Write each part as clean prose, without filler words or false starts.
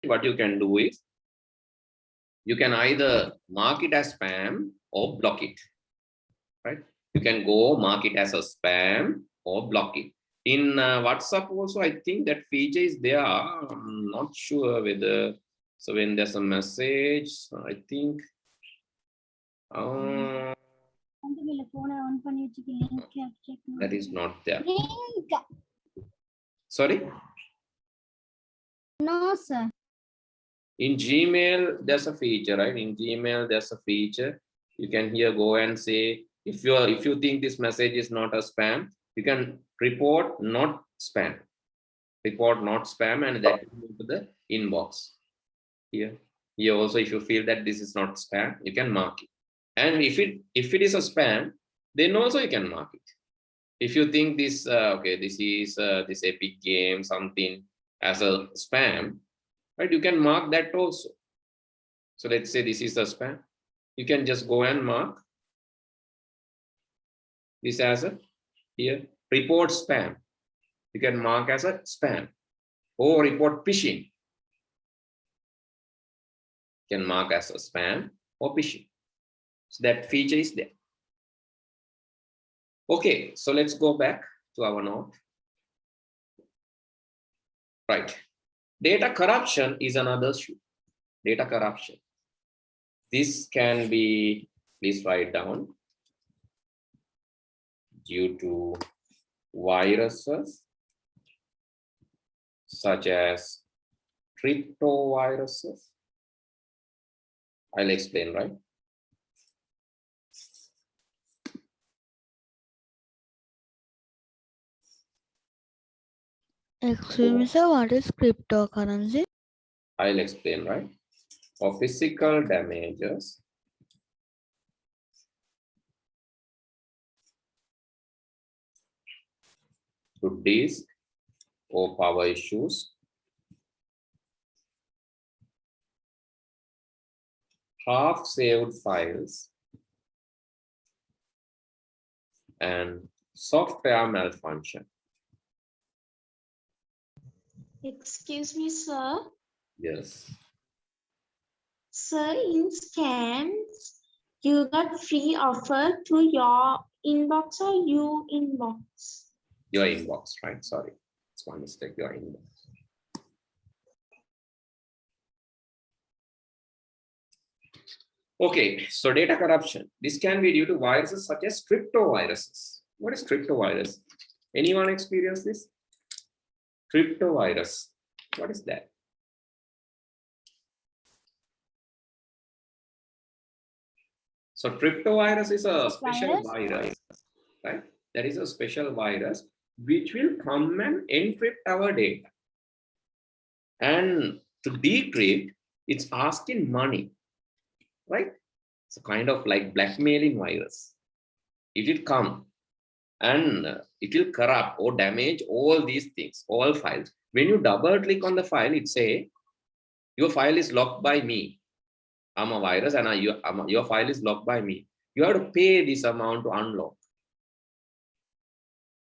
what you can do is you can either mark it as spam or block it, right? You can go mark it as a spam or block it. In WhatsApp also, I think that feature is there. I'm not sure whether, so when there's a message, I think, that is not there. Sorry? No, sir. In Gmail, there's a feature, right? In Gmail, there's a feature. You can here go and say, if you think this message is not a spam, you can report not spam. Report not spam, and that will go to the inbox. Here also, if you feel that this is not spam, you can mark it. And if it is a spam, then also you can mark it. If you think this okay, this is this epic game something as a spam, right? You can mark that also. So let's say this is a spam. You can just go and mark this as a here report spam. You can mark as a spam or report phishing. You can mark as a spam or phishing. So that feature is there. Okay, so let's go back to our note. Right. Data corruption is another issue. Data corruption. This can be, please write down, due to viruses such as cryptoviruses. I'll explain, right? Excuse me, sir, what is cryptocurrency? I'll explain, right? Or physical damages to disk or power issues, half-saved files, and software malfunction. Excuse me, sir. Yes. Sir, in scams, you got free offer to your inbox or you inbox? Your inbox, right? Sorry, it's my mistake. Your inbox. Okay, so data corruption. This can be due to viruses such as cryptoviruses. What is cryptovirus? Anyone experience this? Cryptovirus. What is that? So cryptovirus is a special virus, right? That is a special virus which will come and encrypt our data. And to decrypt, it's asking money, right? It's a kind of like blackmailing virus. It will come and it will corrupt or damage all these things, all files. When you double click on the file, it say, your file is locked by me. I'm a virus and your file is locked by me. You have to pay this amount to unlock.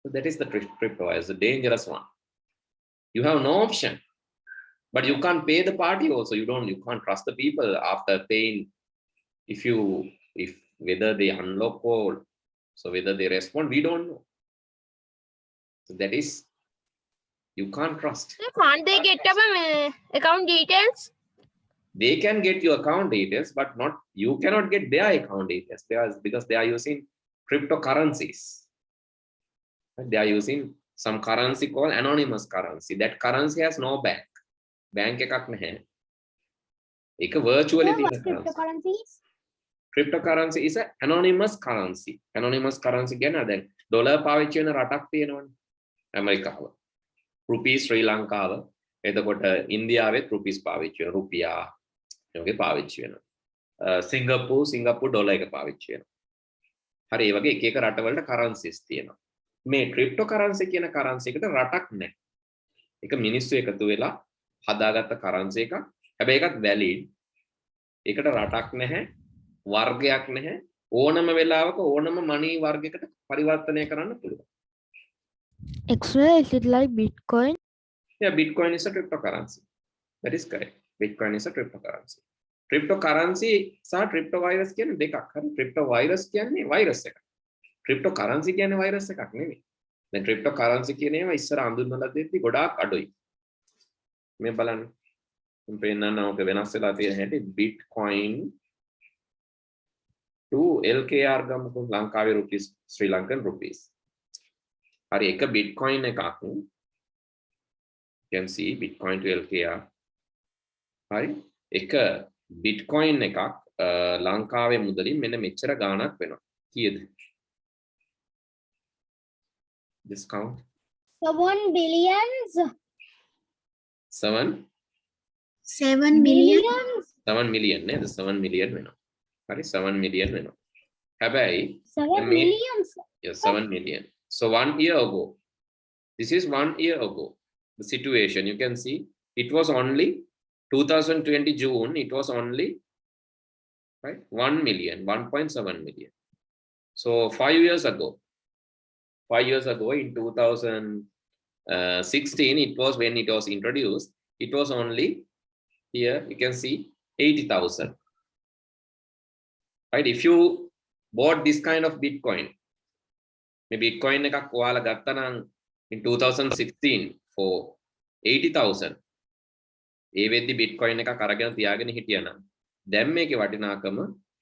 So that is the cryptovirus, the dangerous one. You have no option, but you can't pay the party also. You can't trust the people after paying. If whether they unlock or so whether they respond, we don't know. So that is, you can't trust. So can't they get our account details? They can get your account details, but you cannot get their account details because they are using cryptocurrencies. They are using some currency called anonymous currency. That currency has no bank. Bank එකක් නැහැ. ඒක virtually තියෙන currency. Cryptocurrency is an anonymous currency. Anonymous currency කියන්නේ දැන් dollar පාවිච්චි වෙන රටක් තියෙනවනේ. ඇමරිකාව. රුපී ශ්‍රී ලංකාව. එතකොට ඉන්දියාවෙත් රුපීස් පාවිච්චි වෙනවා. රුපියා වගේ පාවිච්චි වෙනවා. සිංගප්පූර් ඩොලර් එක පාවිච්චි වෙනවා. හරි ඒ වගේ එක එක රටවලට currencies තියෙනවා. මේ cryptocurrency කියන currency එකට රටක් නැහැ. ඒක මිනිස්සු එකතු වෙලා හදාගත්ත currency එකක්. හැබැයි ඒකත් valid. ඒකට රටක් නැහැ, වර්ගයක් නැහැ. ඕනම වෙලාවක ඕනම money වර්ගයකට පරිවර්තනය කරන්න පුළුවන්. Actually, is it like Bitcoin? Yeah, Bitcoin is a cryptocurrency. That is correct. Bitcoin is a cryptocurrency. Cryptocurrency සහ cryptovirus කියන්නේ දෙකක්. හරි. Cryptovirus කියන්නේ virus එකක්. Cryptocurrency කියන්නේ virus එකක් නෙමෙයි. දැන් cryptocurrency කියන ඒවා ඉස්සර අඳුන්වලා දෙද්දි ගොඩාක් අඩුයි. මේ බලන්න. මම පෙන්නන්න ඕක වෙනස් වෙලා තියෙන හැටි Bitcoin to LKR ගමුකෝ ලංකාවේ rupees Sri Lankan rupees. හරි එක Bitcoin එකක් you can see Bitcoin to LKR. හරි එක Bitcoin එකක් ලංකාවේ මුදලින් මෙන්න මෙච්චර ගාණක් වෙනවා. කීයද? Discount 7 billions. 7 million. 7 million නේද? 7 million වෙනවා. හරි 7 million වෙනවා. හැබැයි 7 millions. yes 7 million. So 1 year ago, this is 1 year ago. The situation you can see it was only 2020 June. It was only right 1 million, 1.7 million. So 5 years ago. 5 years ago in 2016 it was when it was introduced. It was only here you can see 80,000. Right? If you bought this kind of Bitcoin, maybe Bitcoin එකක් ඔයාලා ගත්තා නම් in 2016 for 80,000. ඒ වෙද්දි Bitcoin එකක් අරගෙන තියාගෙන හිටියනම් දැන් මේකේ වටිනාකම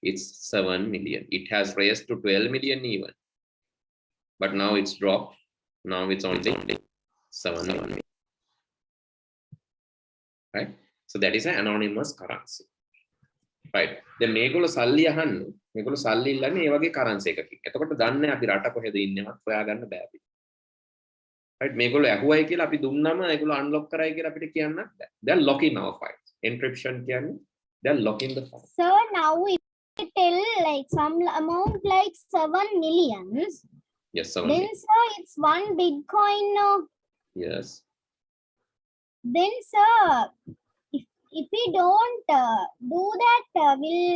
it's 7 million. It has raised to 12 million even. But now it's dropped. Now it's only 7 million. Right? So that is an anonymous currency. Right? The මේගොල්ලෝ සල්ලි අහන්නේ මේගොල්ලෝ සල්ලි ඉල්ලන්නේ ඒ වගේ currency එකකින්. එතකොට දන්නේ අපි රට කොහෙද ඉන්නවත් හොයාගන්න බෑ අපිට. Right? මේගොල්ලෝ ඇහුවයි කියලා අපි දුන්නම ඒගොල්ලෝ unlock කරයි කියලා අපිට කියන්නත් බෑ. They are locking our files. Encryption කියන්නේ they are locking the file. So now we tell like some amount like 7 millions. Yes, 7 Then million. sir, it's 1 Bitcoin. Yes. Then sir, if we don't do that, will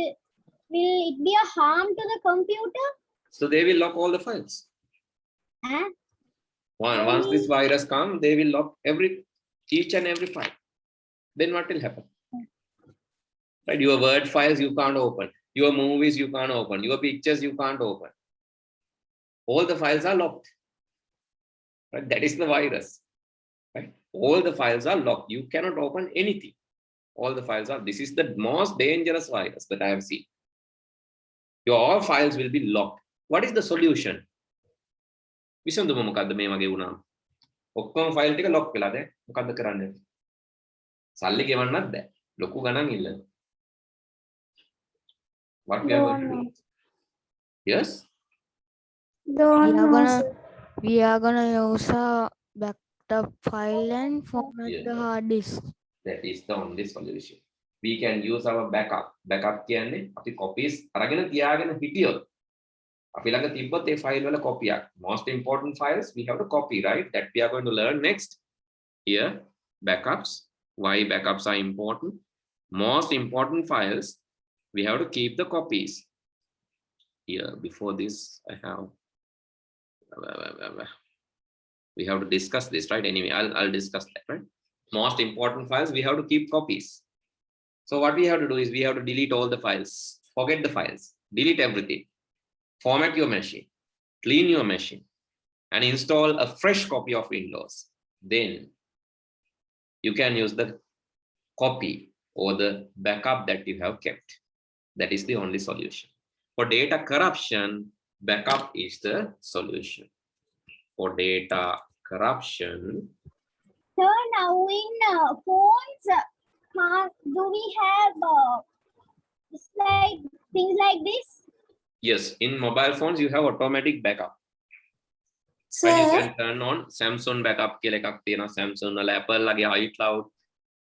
it be a harm to the computer? So they will lock all the files. Huh? Once this virus comes, they will lock each and every file. Then what will happen? Right? Your Word files you can't open. Your movies you can't open. Your pictures you can't open. All the files are locked. Right? That is the virus. Right? All the files are locked. You cannot open anything. All the files are. This is the most dangerous virus that I have seen. Your all files will be locked. What is the solution? විසඳුම මොකද්ද මේ වගේ වුණාම? ඔක්කොම file ටික lock වෙලා දැන් මොකද්ද කරන්නේ? සල්ලි ගෙවන්නත් බෑ. ලොකු ගණන් ඉල්ලනවා. What we are going to do? Yes? We are gonna use a backed up file and format the hard disk. That is the only solution. We can use our backup. Backup කියන්නේ අපි copies අරගෙන තියාගෙන හිටියොත් අපි ළඟ තිබ්බොත් ඒ file වල කොපියක්. Most important files we have to copy, right? That we are going to learn next. Here backups. Why backups are important? Most important files we have to keep the copies. Here before this I have we have to discuss this, right? Anyway, I'll discuss that, right? Most important files we have to keep copies. So what we have to do is we have to delete all the files, forget the files, delete everything, format your machine, clean your machine, and install a fresh copy of Windows. Then you can use the copy or the backup that you have kept. That is the only solution. For data corruption, backup is the solution. For data corruption. So now in phones, do we have it's like things like this? Yes, in mobile phones you have automatic backup. Sir, Right, you can turn on Samsung backup කියලා එකක් තියෙනවා. Samsung වල Apple ලගේ iCloud.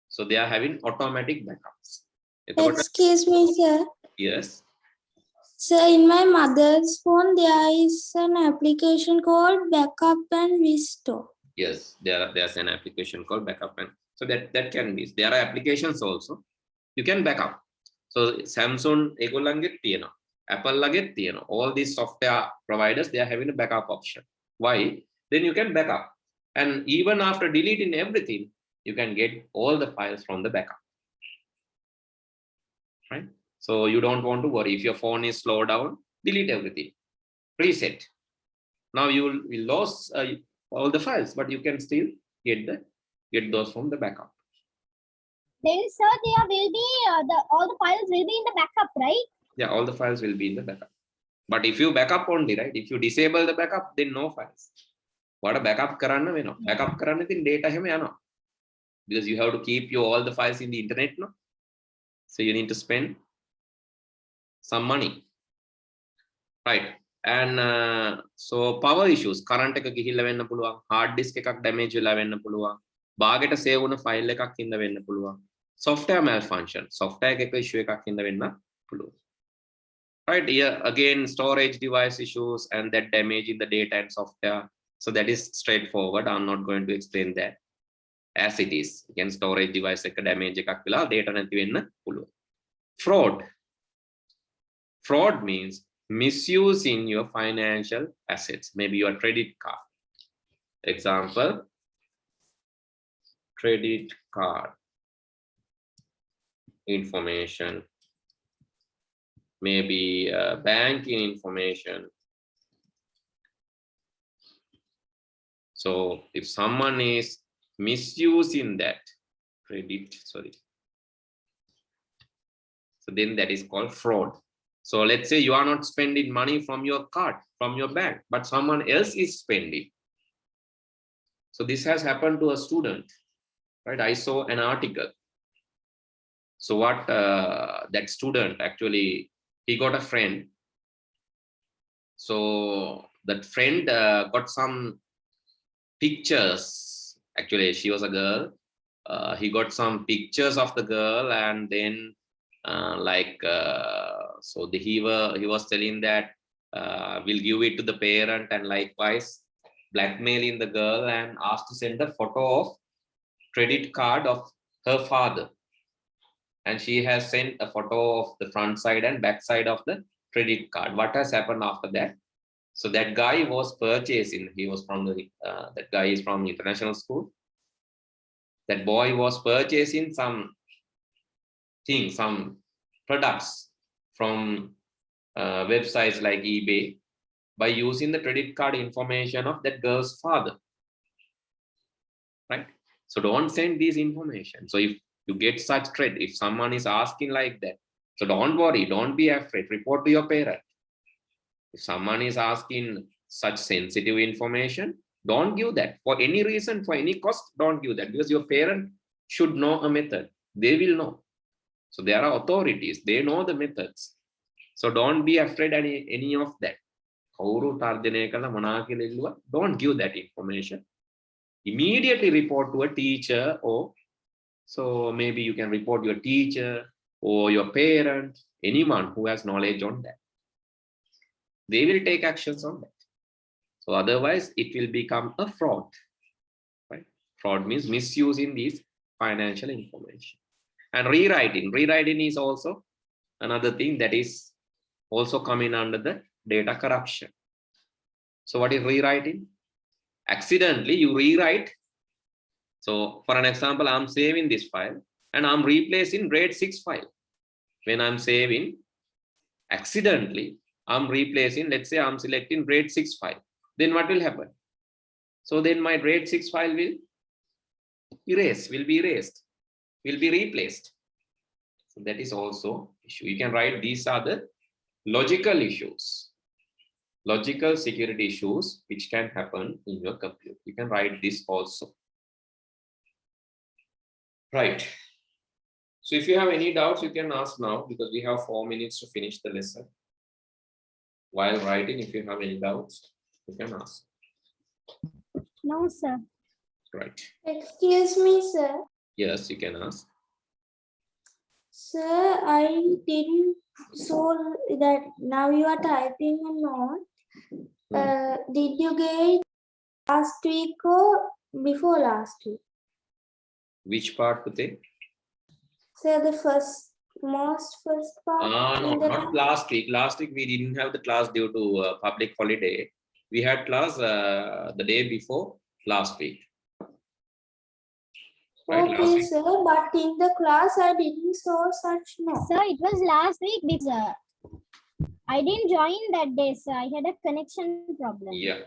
So they are having automatic backups. excuse me, sir. Yes. Sir, in my mother's phone, there is an application called Backup and Restore. Yes, there's an application called backup, and so that can be. There are applications also. You can backup. So Samsung, ඒගොල්ලන්ගෙත් තියෙනවා. Apple ලගෙත් තියෙනවා. All these software providers, they are having a backup option. Why? Then you can backup, and even after deleting everything, you can get all the files from the backup. right? So you don't want to worry. If your phone is slowed down, delete everything, reset. Now you will lose all the files, but you can still get those from the backup. Then, sir, there will be all the files will be in the backup, right? Yeah, all the files will be in the backup. But if you backup only, right? If you disable the backup, then no files. What a backup karanna veno? Backup karanna then data hema yana. Because you have to keep all the files in the internet, no? So you need to spend some money, right? And so power issues, current එක ගිහිල්ලා වෙන්න පුළුවන්, hard disk එකක් damage වෙලා වෙන්න පුළුවන්, බාගෙට save වුණ file එකක් හින්දා වෙන්න පුළුවන්, software malfunction, software එකක issue එකක් හින්දා වෙන්න පුළුවන්. Right, here again storage device issues and that damage in the data and software. So that is straightforward. I'm not going to explain that as it is. Again, storage device එක damage එකක් වෙලා data නැති වෙන්න පුළුවන්. Fraud means misusing your financial assets, maybe your credit card. Example, credit card information, maybe banking information. So if someone is misusing that so then that is called fraud. So let's say you are not spending money from your card, from your bank, but someone else is spending. So this has happened to a student, right? I saw an article. So what that student actually, he got a friend. So that friend got some pictures. Actually, she was a girl. He got some pictures of the girl, and then so he was telling that we'll give it to the parent, and likewise blackmailing the girl and asked to send a photo of credit card of her father. And she has sent a photo of the front side and back side of the credit card. What has happened after that? So that guy was purchasing, he was from that guy is from international school. That boy was purchasing some products from websites like eBay by using the credit card information of that girl's father, right? So don't send this information. So if you get such threat, if someone is asking like that, so don't worry, don't be afraid, report to your parent. If someone is asking such sensitive information, don't give that for any reason, for any cost. Don't give that, because your parent should know a method. They will know. So there are authorities, they know the methods. So don't be afraid any of that. Don't give that information. Immediately report to a teacher, or so maybe you can report your teacher or your parent, anyone who has knowledge on that. They will take actions on that. So otherwise it will become a fraud, right? Fraud means misusing these financial information. And rewriting is also another thing that is also coming under the data corruption. So what is rewriting? Accidentally you rewrite. So for an example, I'm saving this file and I'm replacing grade 6 file. When I'm saving, accidentally I'm replacing, let's say I'm selecting grade 6 file. Then what will happen? So then my grade 6 file will be erased, will be replaced. So that is also issue. You can write these are the logical issues, logical security issues which can happen in your computer. You can write this also. Right. So if you have any doubts, you can ask now, because we have 4 minutes to finish the lesson. While writing, if you have any doubts, you can ask. No, sir. Right. Excuse me, sir. Yes, you can ask. Sir, I didn't saw that now you are typing a note. Did you get last week or before last week? Which part to take? Sir, the first part. No, not last week. Last week we didn't have the class due to public holiday. We had class the day before last week. Right, last Okay, week. sir, but in the class I didn't saw such note. Sir, it was last week because I didn't join that day, sir. I had a connection problem. Yeah.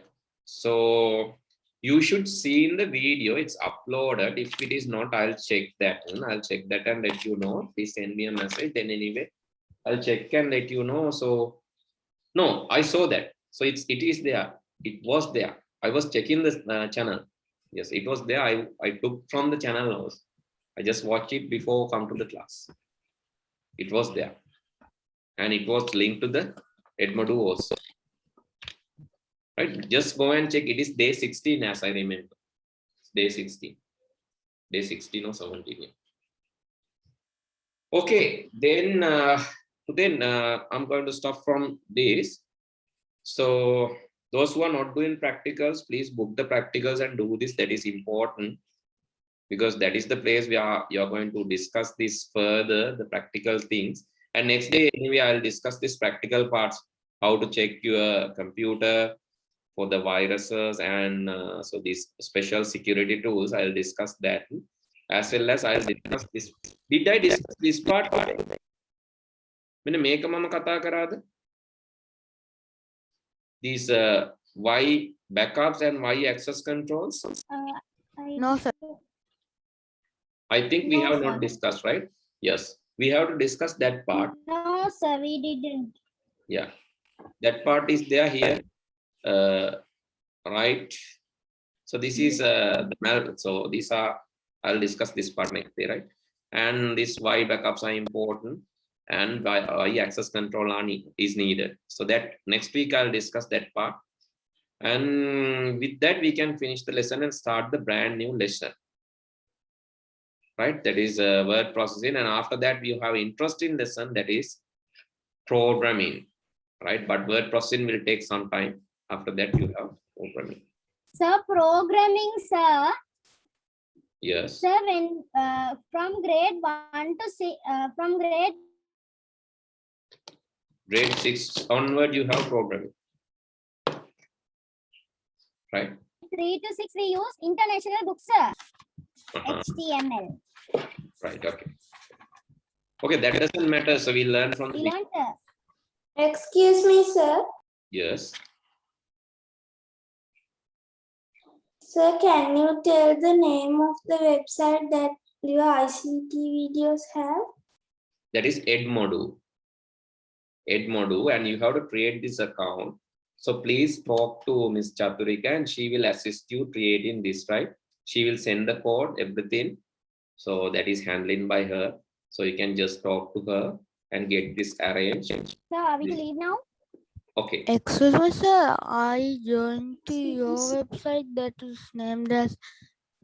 So you should see in the video, it's uploaded. If it is not, I'll check that. I'll check that and let you know. Please send me a message. Then anyway, I'll check and let you know. So no, I saw that. So it is there. It was there. I was checking the channel. Yes, it was there. I took from the channel also. I just watched it before come to the class. It was there. And it was linked to the Edmodo also. Right? Just go and check. It is day 16 as I remember. Day 16. Day 16 or 17. Yeah. Okay, then I'm going to stop from this. So those who are not doing practicals, please book the practicals and do this. That is important because that is the place where you're going to discuss this further, the practical things. And next day, anyway, I'll discuss this practical parts, how to check your computer for the viruses and so these special security tools. I'll discuss that as well as I'll discuss this. Did I discuss this part? මෙන්න මේක මම කතා කරාද? These Y backups and Y access controls. No, sir. I think we No, have sir. not discussed, right? Yes, we have to discuss that part. No, sir, we didn't. Yeah, that part is there here, right? So this is so these are, I'll discuss this part next day, right? And these Y backups are important and Y access control is needed. So that next week I'll discuss that part. And with that, we can finish the lesson and start the brand new lesson. Right? That is word processing. And after that, you have interesting lesson that is programming. Right? But word processing will take some time. After that, you have programming. Sir, programming, sir. Yes. Sir, when from grade 1 to 6, from grade Grade 6 onward, you have programming. Right? 3 to 6, we use international books, sir. HTML. Right. Okay. Okay, that doesn't matter. So we learn from We the learned, Excuse me, sir. yes. Sir, can you tell the name of the website that your ICT videos have? That is Edmodo. Edmodo, and you have to create this account. So please talk to Ms. Chaturika and she will assist you creating this, right? She will send the code, everything. So that is handled by her. So you can just talk to her and get this arranged. sir. Are we to leave now? Okay. Excuse me, sir. I joined to your website that is named as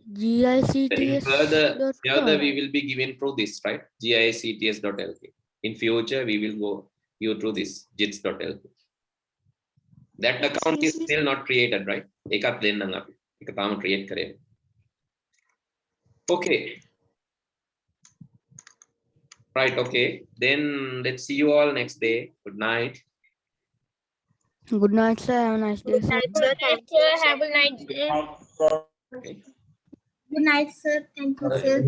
Then GICTS. further we will be given through this, right? GICTS.lk. In future, we will go you through this jits.lk. That account is still not created, right? එකත් දෙන්නම් අපි. ඒක තාම create කරේ. Okay. Right, okay. Then let's see you all next day. Good night. Good night, sir. Have a nice day, sir. Sir, thank you. Have a nice day. Okay. Good night, sir. Thank you, sir.